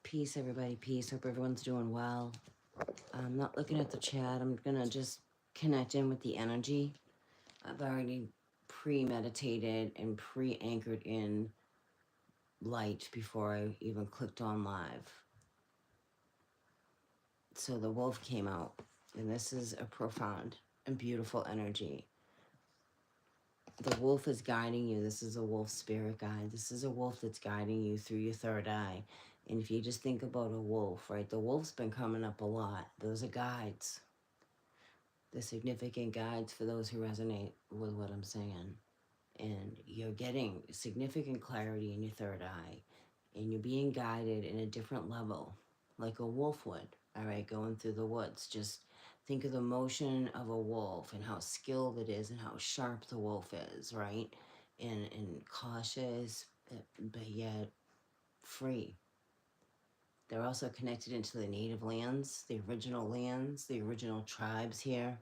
Peace, everybody. Peace. Hope everyone's doing well. I'm not looking at the chat. I'm going to just connect in with the energy. I've already premeditated and pre-anchored in light before I even clicked on live. So the wolf came out, and this is a profound and beautiful energy. The wolf is guiding you. This is a wolf spirit guide. This is a wolf that's guiding you through your third eye. And if you just think about a wolf, right? The wolf's been coming up a lot. Those are guides. The significant guides for those who resonate with what I'm saying. And you're getting significant clarity in your third eye. And you're being guided in a different level, like a wolf would, all right, going through the woods. Just think of the motion of a wolf and how skilled it is and how sharp the wolf is, right? And cautious, but yet free. They're also connected into the native lands, the original tribes here.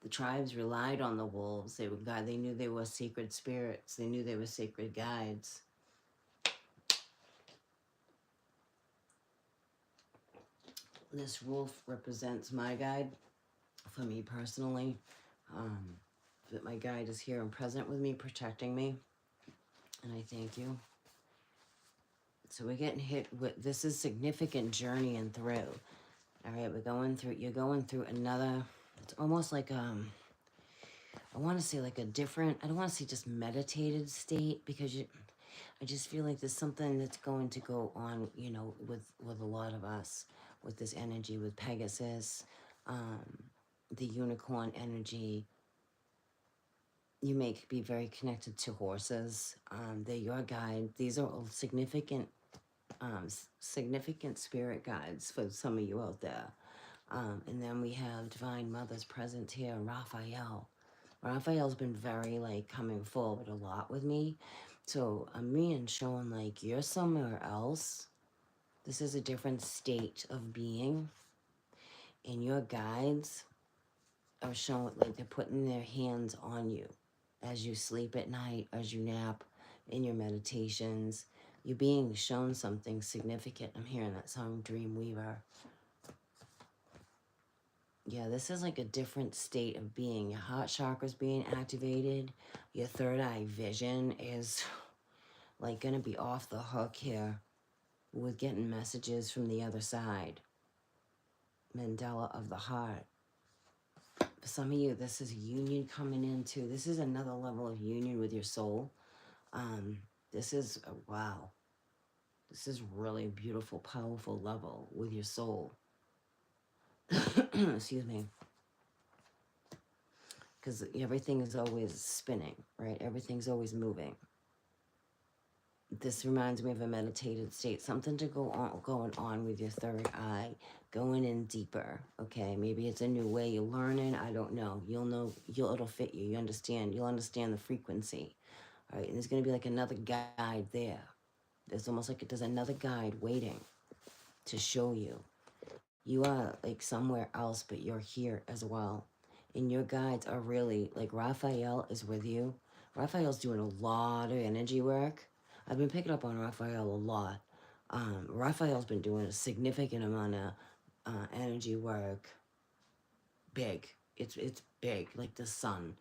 The tribes relied on the wolves. They were God. They knew they were sacred spirits. They knew they were sacred guides. This wolf represents my guide for me personally. That my guide is here and present with me, protecting me. And I thank you. So we're getting hit with, this is significant journeying through. All right, you're going through another, it's almost like, I want to say like a different, I don't want to say just meditated state, because I just feel like there's something that's going to go on, with a lot of us, with this energy, with Pegasus, the unicorn energy. You may be very connected to horses. They're your guide. These are all significant spirit guides for some of you out there. And then we have Divine Mother's present here, Raphael. Raphael's been very coming forward a lot with me. So I'm being shown you're somewhere else. This is a different state of being. And your guides are showing they're putting their hands on you as you sleep at night, as you nap, in your meditations. You're being shown something significant. I'm hearing that song, Dreamweaver. Yeah, this is like a different state of being. Your heart chakra's being activated. Your third eye vision is gonna be off the hook here with getting messages from the other side. Mandala of the heart. For some of you, this is union coming into. This is another level of union with your soul. This is, wow. This is really a beautiful, powerful level with your soul. Excuse me. Because everything is always spinning, right? Everything's always moving. This reminds me of a meditated state, something to going on with your third eye, going in deeper, okay? Maybe it's a new way you're learning, I don't know. It'll fit you, you'll understand the frequency, all right? And there's gonna be another guide there. There's almost there's another guide waiting to show you. You are somewhere else, but you're here as well. And your guides are really, Raphael is with you. Raphael's doing a lot of energy work. I've been picking up on Raphael a lot. Raphael's been doing a significant amount of energy work. Big. It's big, like the sun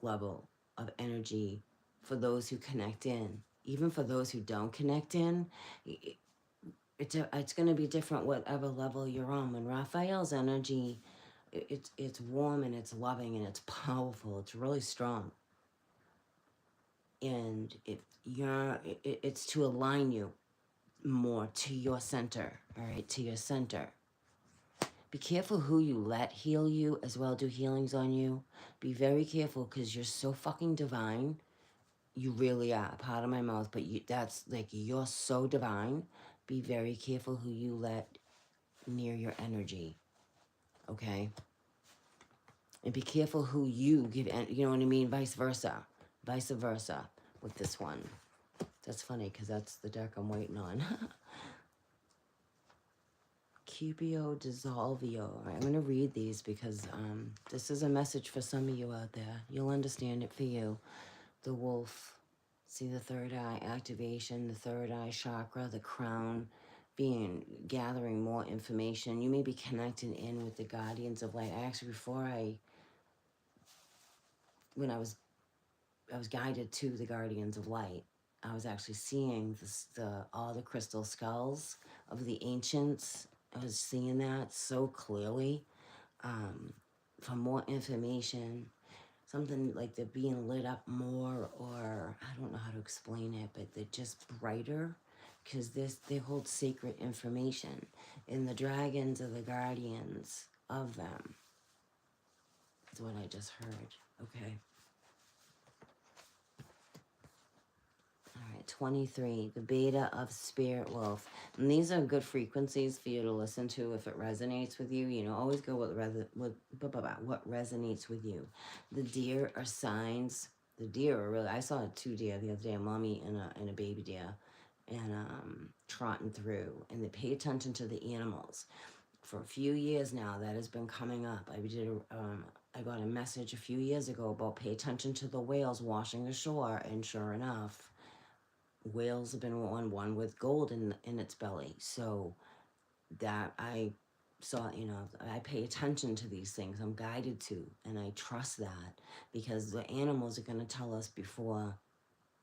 level of energy for those who connect in. Even for those who don't connect in, it's going to be different whatever level you're on. When Raphael's energy, it's warm and it's loving and it's powerful. It's really strong. And it's to align you more to your center, all right, to your center. Be careful who you let heal you as well, do healings on you. Be very careful because you're so fucking divine. You really are. Part of my mouth, but that's you're so divine. Be very careful who you let near your energy, okay? And be careful who you give, you know what I mean? Vice versa with this one. That's funny because that's the deck I'm waiting on. Cupio Dissolvio. All right, I'm going to read these because this is a message for some of you out there. You'll understand it for you. The wolf. See the third eye activation, the third eye chakra, the crown gathering more information. You may be connected in with the guardians of light. I actually, when I was guided to the guardians of light, I was actually seeing all the crystal skulls of the ancients. I was seeing that so clearly. For more information, something like they're being lit up more, or I don't know how to explain it, but they're just brighter because they hold sacred information, and the dragons are the guardians of them. That's what I just heard. Okay. All right, 23, the beta of Spirit Wolf. And these are good frequencies for you to listen to if it resonates with you. You know, always go with what resonates with you. The deer are signs. The deer are really, I saw two deer the other day, a mommy and a baby deer, and trotting through. And they pay attention to the animals. For a few years now, that has been coming up. I got a message a few years ago about pay attention to the whales washing ashore, and sure enough, whales have been on one with gold in its belly. So that I saw, you know, I pay attention to these things. I'm guided to, and I trust that because the animals are going to tell us before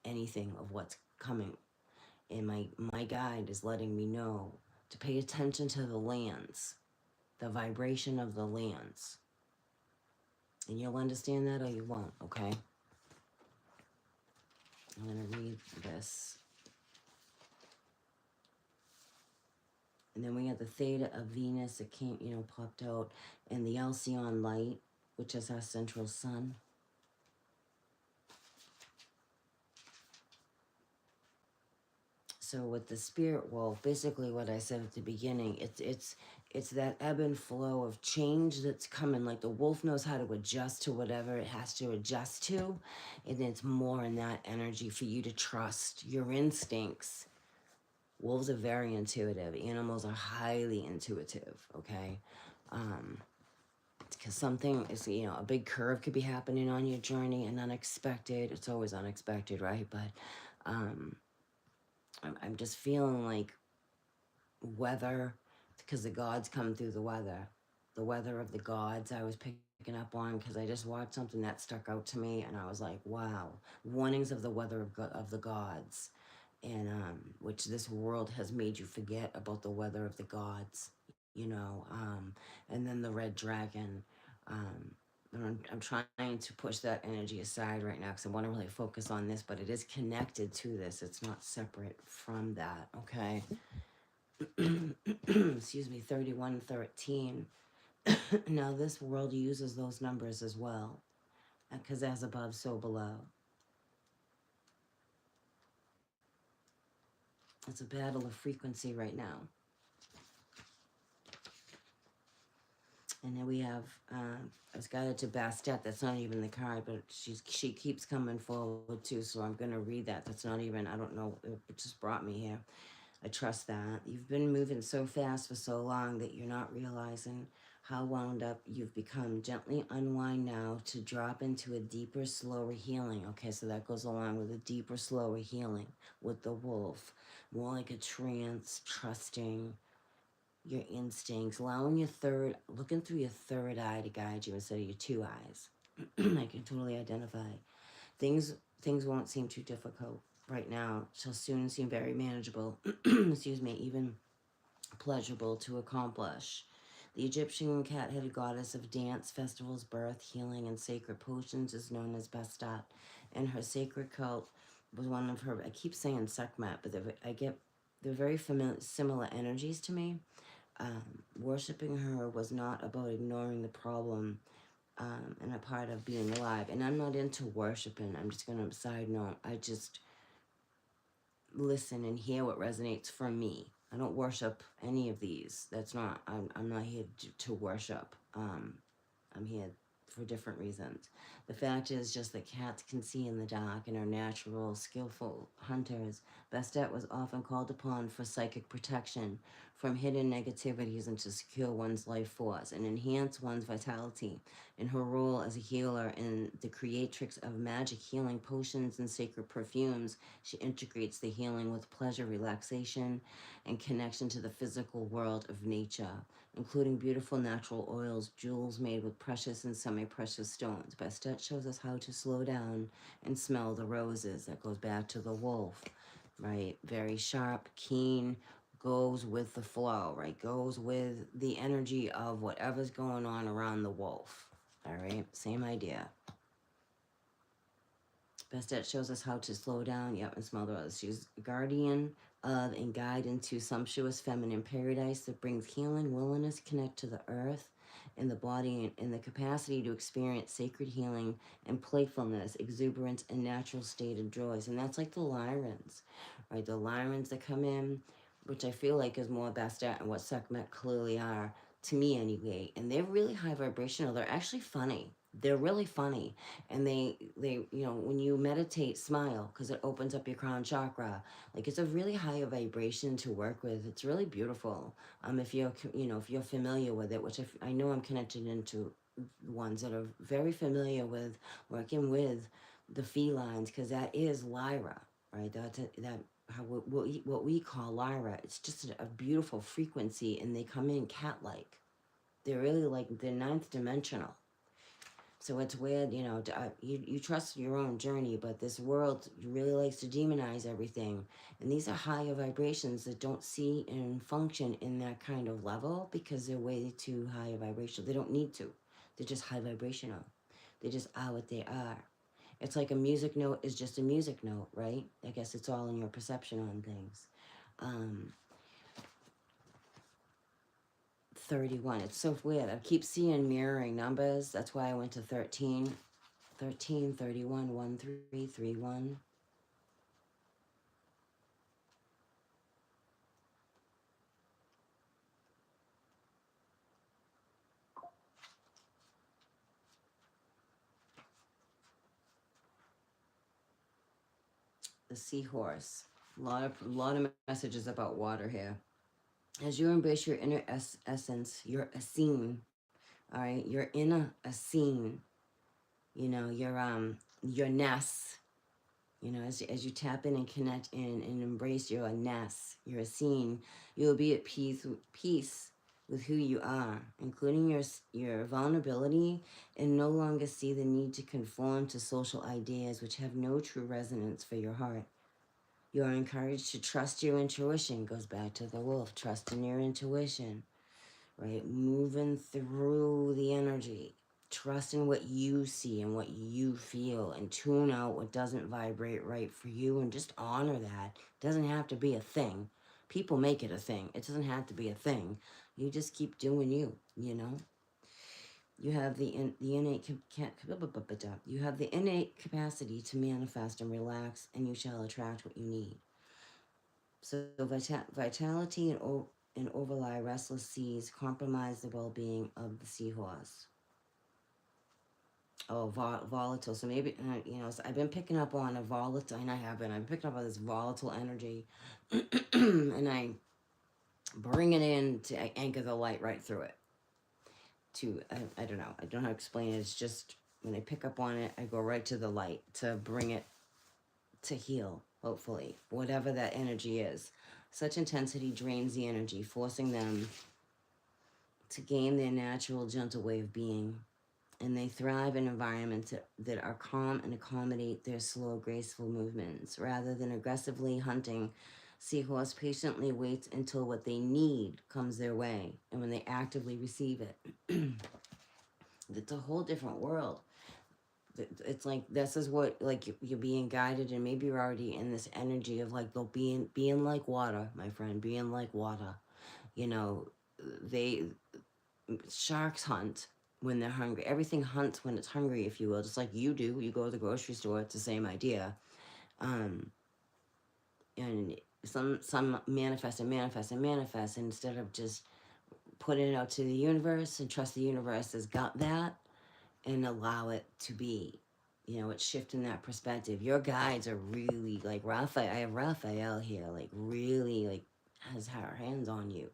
anything of what's coming. And my guide is letting me know to pay attention to the lands, the vibration of the lands. And you'll understand that or you won't, okay? I'm going to read this. And then we got the theta of Venus that came, you know, popped out, and the Alcyon light, which is our central sun. So with the spirit wolf, basically what I said at the beginning, it's that ebb and flow of change that's coming. Like the wolf knows how to adjust to whatever it has to adjust to, and it's more in that energy for you to trust your instincts. Wolves are very intuitive. Animals are highly intuitive, okay? Because something is, you know, a big curve could be happening on your journey and unexpected. It's always unexpected, right? But I'm just feeling like weather, because the gods come through the weather of the gods I was picking up on, because I just watched something that stuck out to me, and I was like, wow, warnings of the weather of the gods, and which this world has made you forget about the weather of the gods, you know, and then the red dragon. I'm trying to push that energy aside right now because I want to really focus on this, but it is connected to this. It's not separate from that, okay? Excuse me, 3113. Now this world uses those numbers as well, because as above, so below. It's a battle of frequency right now. And then we have, I was guided to Bastet. That's not even the card, but she keeps coming forward too. So I'm going to read that. That's not even, I don't know, it just brought me here. I trust that. You've been moving so fast for so long that you're not realizing how wound up you've become. Gently unwind now to drop into a deeper, slower healing. Okay, so that goes along with a deeper, slower healing with the wolf. More like a trance, trusting your instincts, allowing looking through your third eye to guide you instead of your two eyes. I can totally identify. Things won't seem too difficult right now. Shall soon seem very manageable. Excuse me, even pleasurable to accomplish. The Egyptian cat-headed goddess of dance, festivals, birth, healing, and sacred potions is known as Bastet, and her sacred cult was one of her. I keep saying Sekhmet, but they're very similar energies to me. Worshipping her was not about ignoring the problem and a part of being alive. And I'm not into worshiping. I'm just going to side note. I just listen and hear what resonates for me. I don't worship any of these. That's not, I'm not here to worship. I'm here for different reasons. The fact is just that cats can see in the dark and are natural, skillful hunters. Bastet was often called upon for psychic protection from hidden negativities and to secure one's life force and enhance one's vitality. In her role as a healer and the creatrix of magic healing potions and sacred perfumes, she integrates the healing with pleasure, relaxation, and connection to the physical world of nature, including beautiful natural oils, jewels made with precious and semi-precious stones. Bastet shows us how to slow down and smell the roses. That goes back to the wolf, right? Very sharp, keen, goes with the flow, right? Goes with the energy of whatever's going on around the wolf. All right, same idea. Bastet shows us how to slow down, yep, and smell the roses. She's guardian of and guide into sumptuous feminine paradise that brings healing, willingness, connect to the earth and the body, and the capacity to experience sacred healing and playfulness, exuberance, and natural state of joys. And that's like the Lyrans, right? The Lyrans that come in, which I feel like is more Bastet and what Sekhmet clearly are, to me anyway. And they're really high vibrational. They're actually funny. They're really funny, and they you know, when you meditate, smile, because it opens up your crown chakra. Like, it's a really high vibration to work with. It's really beautiful. If you're, you know, if you're familiar with it, which I know I'm connected into ones that are very familiar with working with the felines, because that is Lyra, right? That how what we call Lyra. It's just a beautiful frequency, and they come in cat-like. They're really like they're ninth dimensional. So it's weird, you know, you trust your own journey, but this world really likes to demonize everything. And these are higher vibrations that don't see and function in that kind of level because they're way too high vibration. They don't need to. They're just high vibrational. They just are what they are. It's like a music note is just a music note, right? I guess it's all in your perception on things. Um, 31. It's so weird. I keep seeing mirroring numbers. That's why I went to 13. 13, 31, 1, 3, 3, 1. The seahorse. A lot of messages about water here. As you embrace your inner essence, your Essene, all right, your inner Essene, you know, your Ness, you know, as you tap in and connect in and embrace your Ness, your Essene, you'll be at peace with who you are, including your vulnerability, and no longer see the need to conform to social ideas which have no true resonance for your heart. You are encouraged to trust your intuition. Goes back to the wolf. Trust in your intuition, right? Moving through the energy. Trust in what you see and what you feel, and tune out what doesn't vibrate right for you, and just honor that. It doesn't have to be a thing. People make it a thing. It doesn't have to be a thing. You just keep doing you, you know? You have the innate you have the innate capacity to manifest and relax, and you shall attract what you need. So vitality and overlie restless seas compromise the well-being of the seahorse. Oh, volatile. So maybe, you know, so I've been picking up on a volatile, and I've been picking up on this volatile energy, and I bring it in to anchor the light right through it. I don't know. I don't know how to explain it. It's just when I pick up on it, I go right to the light to bring it to heal, hopefully, whatever that energy is. Such intensity drains the energy, forcing them to gain their natural, gentle way of being. And they thrive in environments that are calm and accommodate their slow, graceful movements. Rather than aggressively hunting, seahorse patiently waits until what they need comes their way. And when they actively receive it, it's a whole different world. It's like this is what, like, you're being guided, and maybe you're already in this energy of like they'll being like water, my friend, being like water. You know, they sharks hunt when they're hungry. Everything hunts when it's hungry, if you will, just like you do. You go to the grocery store, it's the same idea. um and some manifest and manifest and manifest, instead of just putting it out to the universe and trust the universe has got that, and allow it to be. You know, it's shifting that perspective. Your guides are really like Raphael. I have Raphael here, like really like has her hands on you.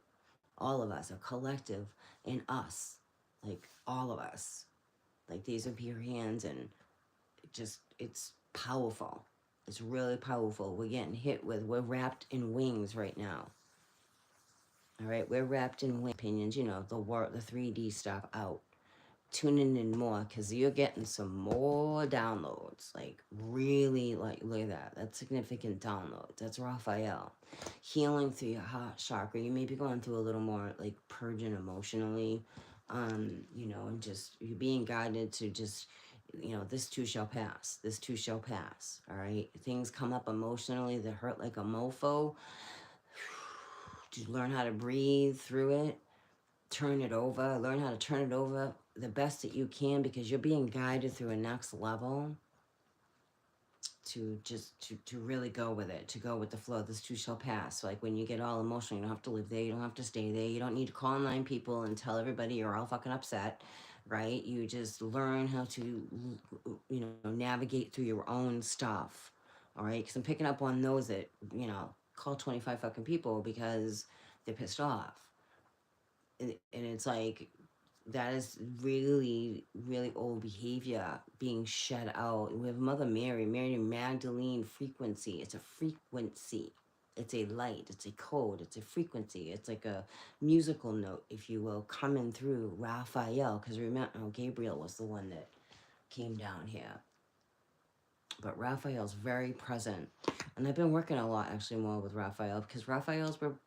All of us, a collective in us, like all of us. Like these are your hands, and it's powerful. It's really powerful. We're getting hit with, we're wrapped in wings right now. All right, we're wrapped in opinions, the work, the 3D stuff out. Tuning in more because you're getting some more downloads. Like, really, like, look at that. That's significant downloads. That's Raphael. Healing through your heart chakra. You may be going through a little more, like, purging emotionally, and just you're being guided to just, this too shall pass. This too shall pass. All right. Things come up emotionally that hurt like a mofo. Just learn how to breathe through it, turn it over, learn how to turn it over the best that you can, because you're being guided through a next level to just to really go with it, to go with the flow. This too shall pass. So, like, when you get all emotional, you don't have to live there, you don't have to stay there, you don't need to call 9 people and tell everybody you're all fucking upset, right? You just learn how to, navigate through your own stuff. All right, because I'm picking up on those that, call 25 fucking people because they're pissed off. And it's like, that is really, really old behavior being shed out. We have Mother Mary, Mary Magdalene frequency. It's a frequency. It's a light. It's a code. It's a frequency. It's like a musical note, if you will, coming through Raphael. Because remember, Gabriel was the one that came down here. But Raphael's very present. And I've been working a lot, actually, more with Raphael, because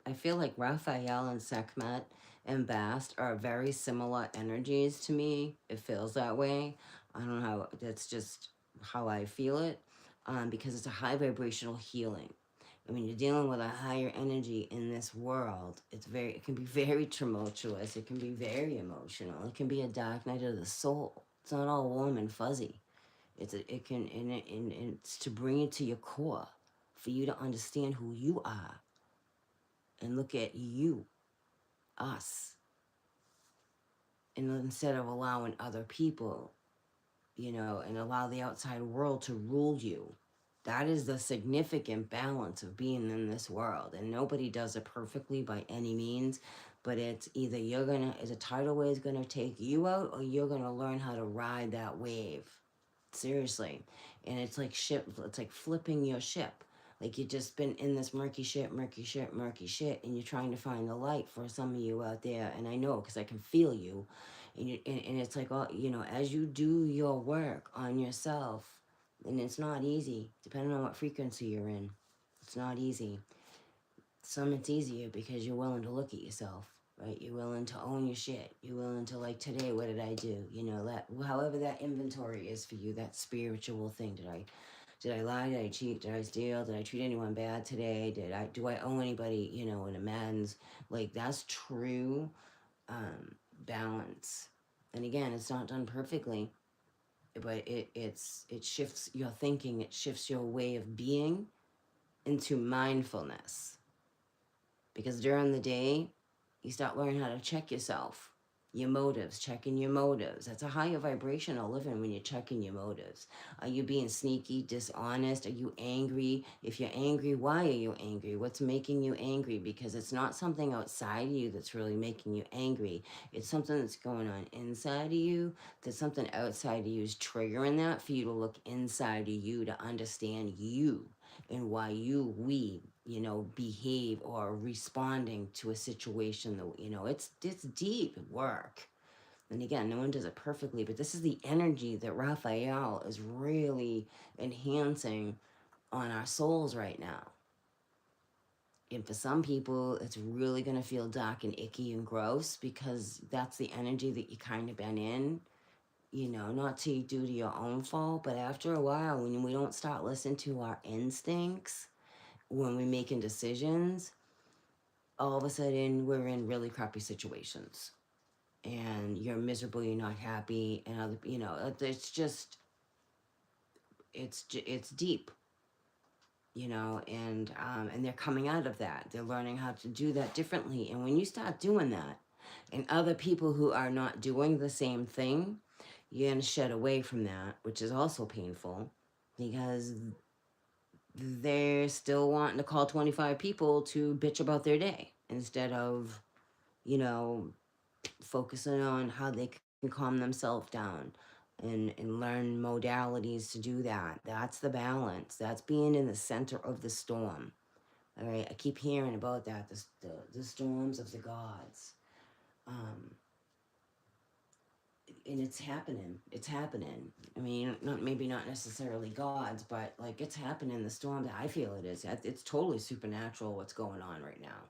I feel like Raphael and Sekhmet and Bast are very similar energies to me. It feels that way. I don't know how, that's just how I feel it, because it's a high vibrational healing. I mean, you're dealing with a higher energy in this world. It can be very tumultuous. It can be very emotional. It can be a dark night of the soul. It's not all warm and fuzzy. It's to bring it to your core, for you to understand who you are and look at you, us, and instead of allowing other people, and allow the outside world to rule you. That is the significant balance of being in this world, and nobody does it perfectly by any means. But it's either a tidal wave is gonna take you out, or you're gonna learn how to ride that wave. Seriously. And it's like flipping your ship. Like, you've just been in this murky shit, and you're trying to find the light for some of you out there. And I know, because I can feel you. And it's like, as you do your work on yourself, and it's not easy, depending on what frequency you're in. It's not easy. Some it's easier because you're willing to look at yourself, right? You're willing to own your shit. You're willing to, like, today, what did I do? That, however that inventory is for you, that spiritual thing. Did I lie? Did I cheat? Did I steal? Did I treat anyone bad today? Do I owe anybody, an amends? Like, that's true balance. And again, it's not done perfectly, but it shifts your thinking. It shifts your way of being into mindfulness. Because during the day, you start learning how to check yourself, your motives, checking your motives. That's a higher vibrational living when you're checking your motives. Are you being sneaky, dishonest? Are you angry? If you're angry, why are you angry? What's making you angry? Because it's not something outside of you that's really making you angry. It's something that's going on inside of you. There's something outside of you is triggering that for you to look inside of you to understand you and why we behave or responding to a situation that, it's deep work. And again, no one does it perfectly, but this is the energy that Raphael is really enhancing on our souls right now. And for some people, it's really going to feel dark and icky and gross, because that's the energy that you kind of been in, not to do to your own fault, but after a while, when we don't start listening to our instincts, when we're making decisions, all of a sudden we're in really crappy situations, and you're miserable, you're not happy, and it's just, it's deep, and they're coming out of that. They're learning how to do that differently. And when you start doing that, and other people who are not doing the same thing, you're going to shed away from that, which is also painful, because they're still wanting to call 25 people to bitch about their day instead of, focusing on how they can calm themselves down and learn modalities to do that. That's the balance. That's being in the center of the storm. All right, I keep hearing about that. The storms of the gods. Um, and it's happening. It's happening. I mean, maybe not necessarily gods, but like it's happening. The storm that I feel it is. It's totally supernatural what's going on right now.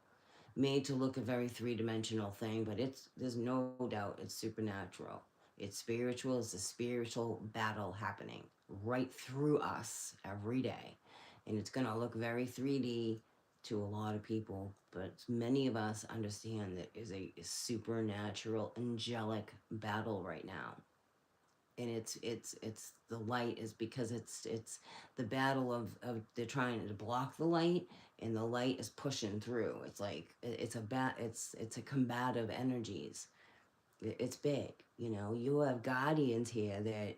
Made to look a very three-dimensional thing, but there's no doubt it's supernatural. It's spiritual. It's a spiritual battle happening right through us every day, and it's gonna look very 3D to a lot of people, but many of us understand that is a supernatural, angelic battle right now. And it's the light is because it's the battle of they're trying to block the light, and the light is pushing through. It's like it's a combative energies. It's big. You have guardians here that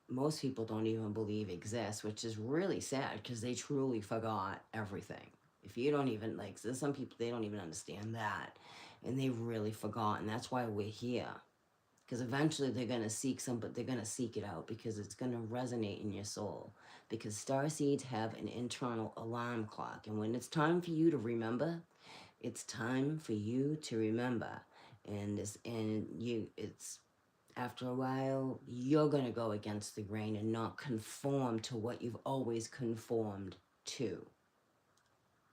most people don't even believe exist, which is really sad because they truly forgot everything. If you don't even like, there's some people they don't even understand that, and they've really forgotten. That's why we're here, because eventually they're going to seek some, but they're going to seek it out because it's going to resonate in your soul, because star seeds have an internal alarm clock, and when it's time for you to remember, it's time for you to remember. And it's after a while you're going to go against the grain and not conform to what you've always conformed to.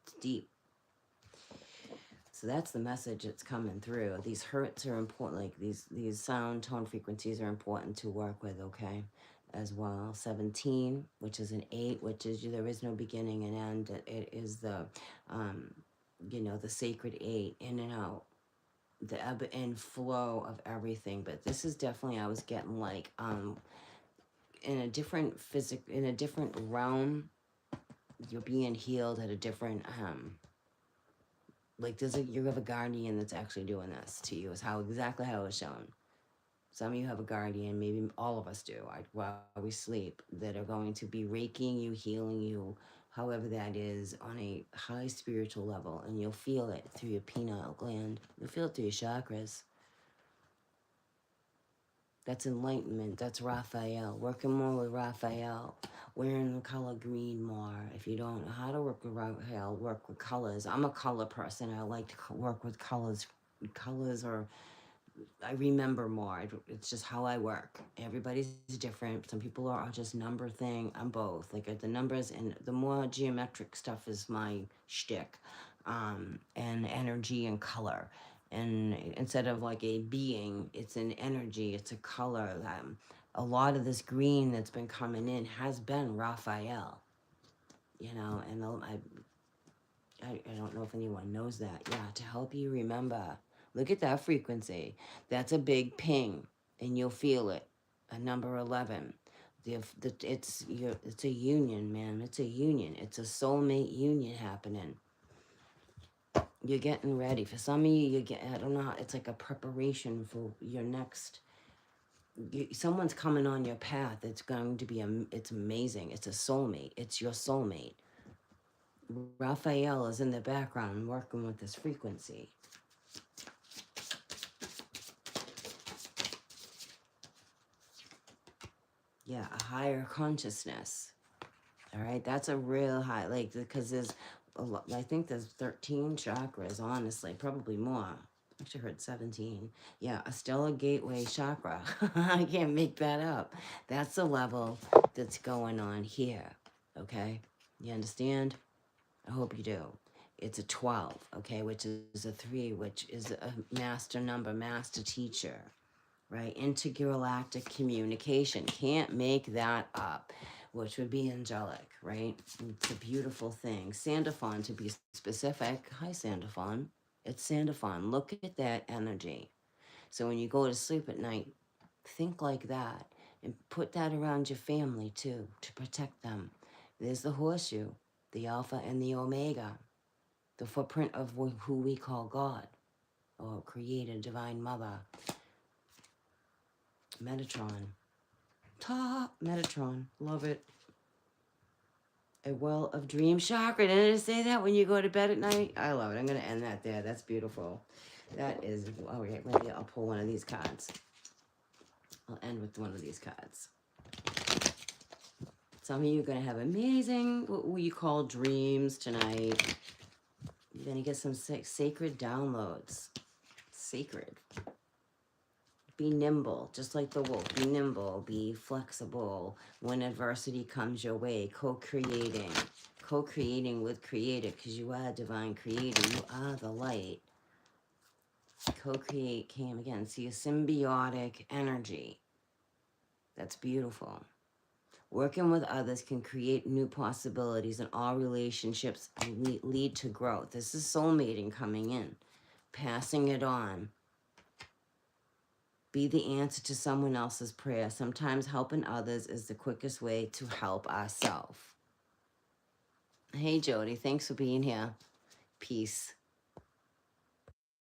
It's deep. So that's the message that's coming through. These hertz are important, like these sound tone frequencies are important to work with, okay? As well. 17, which is an 8, which is there is no beginning and end. It is um, the sacred 8, in and out, the ebb and flow of everything. But this is definitely, I was getting like in a different in a different realm. You're being healed at a different like you have a guardian that's actually doing this to you, is exactly how it was shown. Some of you have a guardian, maybe all of us do, while we sleep, that are going to be raking you, healing you, however that is, on a high spiritual level, and you'll feel it through your pineal gland. You'll feel it through your chakras. That's enlightenment. That's Raphael. Working more with Raphael. Wearing the color green more. If you don't know how to work with Raphael, work with colors. I'm a color person. I like to work with colors. Colors are, I remember more. It's just how I work. Everybody's different. Some people are just number thing. I'm both. Like the numbers, and the more geometric stuff is my shtick. And energy and color. And instead of like a being, it's an energy, it's a color. A lot of this green that's been coming in has been Raphael, and I don't know if anyone knows that. Yeah, to help you remember. Look at that frequency. That's a big ping, and you'll feel it. A number 11. It's a union, man. It's a union. It's a soulmate union happening. You're getting ready. For some of you, I don't know, it's like a preparation for your next, someone's coming on your path. It's going to be, it's amazing. It's a soulmate. It's your soulmate. Raphael is in the background working with this frequency. Yeah, a higher consciousness. All right, that's a real high, like, because there's a lot, I think there's 13 chakras, honestly, probably more. I actually heard 17. Yeah, a stellar gateway chakra. I can't make that up. That's the level that's going on here, okay? You understand? I hope you do. It's a 12, okay, which is a 3, which is a master number, master teacher, right? Intergalactic communication. Can't make that up, which would be angelic, right? It's a beautiful thing. Sandalphon, to be specific. Hi, Sandalphon. It's Sandalphon. Look at that energy. So when you go to sleep at night, think like that, and put that around your family too, to protect them. There's the horseshoe, the Alpha and the Omega, the footprint of who we call God, or Creator, Divine Mother. Metatron. Metatron. Love it. A well of dream chakra. Didn't I say that when you go to bed at night? I love it. I'm going to end that there. That's beautiful. That is, okay, maybe I'll pull one of these cards. I'll end with one of these cards. Some of you are going to have amazing, what we call dreams tonight. You're going to get some sacred downloads. Sacred. Be nimble, just like the wolf. Be nimble, be flexible when adversity comes your way. Co-creating with creator, because you are divine creator. You are the light. Co-create came again. See a symbiotic energy. That's beautiful. Working with others can create new possibilities, and all relationships lead to growth. This is soulmating coming in. Passing it on. Be the answer to someone else's prayer. Sometimes helping others is the quickest way to help ourselves. Hey, Jody. Thanks for being here. Peace.